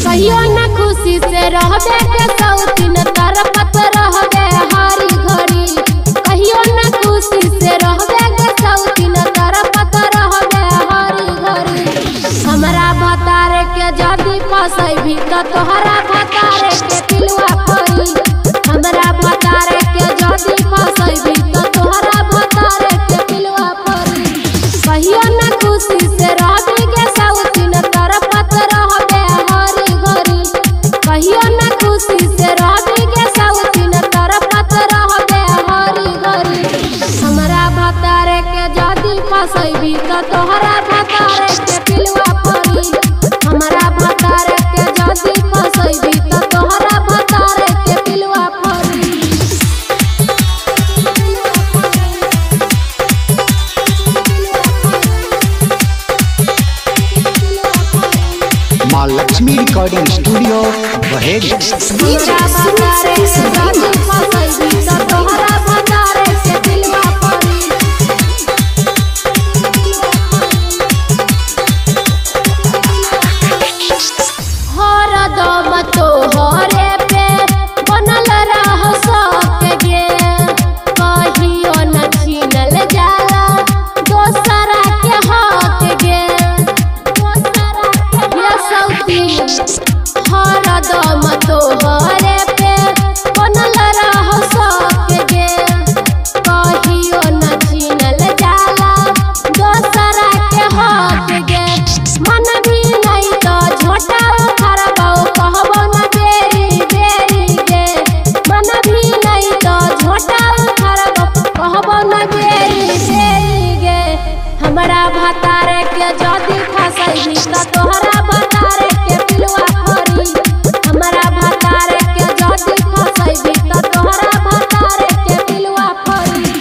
कहियो न खुशी से रहबे के सौतीन तरफत रहबे हरी घड़ी। कहियो न खुशी से रहबे के सौतीन तरफत रहबे हरी घड़ी। हमरा भतारे के जदी फसैबी त तोहरा भतारे के पिलुआ फरी। हमरा भतारे के जदी फसैबी त तोहरा भतारे के पिलुआ फरी। कहियो न खुशी से रहबे के सौतीन तरफत रहबे हरी घड़ी। कहियो न खुशी से रहबे के सौतीन तरफत रहबे हरी घड़ी। हमरा भतारे के जदी फसैबी त तोहरा भतारे के पिलुआ फरी। हमरा भतारे के जदी फसैबी त तोहरा भतारे के पिलुआ फरी। माँ लक्ष्मी रिकॉर्डिंग स्टूडियो बहेड़ी। हमरा भतारे के जदी फसैबी त तोहरा भतारे के पिलुआ फरी। हरदम तोहरे पे बनल रह सके। कहियो न छीनल जाला दोसरा के हक गे। हरदम तोहरे पे बनल रह सके। कहियो न छीनल जाला दोसरा के हक गे। मन भी नहीं तो झोटा उखड़बो कहबो न बेरी बेरी गे। मन भी नहीं तो झोटा उखड़बो कहबो न बेरी बेरी गे। हमरा भतारे के जदी फसैबी त तोहरा भतारे के पिलुआ फरी। हमरा भतारे के जदी फसैबी त तोहरा भतारे के पिलुआ फरी।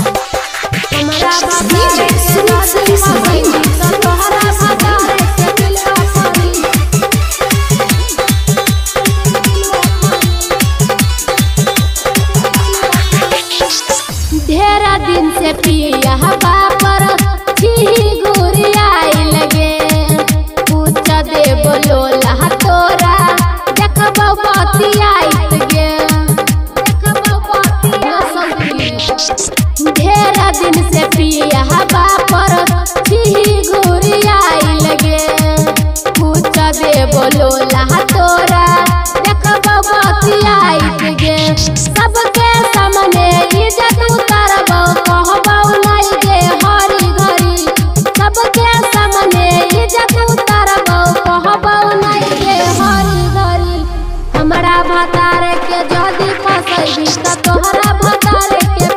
हमरा भतारे के जदी फसैबी त तोहरा भतारे के पिलुआ फरी। ढेरा दिन से पिया बापर छी गुरियाई लगे। पूछ दे बोलो लहा तोरा देखबो बतियाइत गे। ढेरा दिन से पिया बापर छी गुरियाई लगे। पूछ दे बोलो लहा तोरा देखबो बतियाइत गे। सबके सामने इज्जत उतारबो कहबो नहीं गे हरी घड़ी। सबके सामने इज्जत उतारबो कहबो नहीं गे हरी घड़ी। हमरा भतारे के जदी फसैबी त तोहरा भतारे के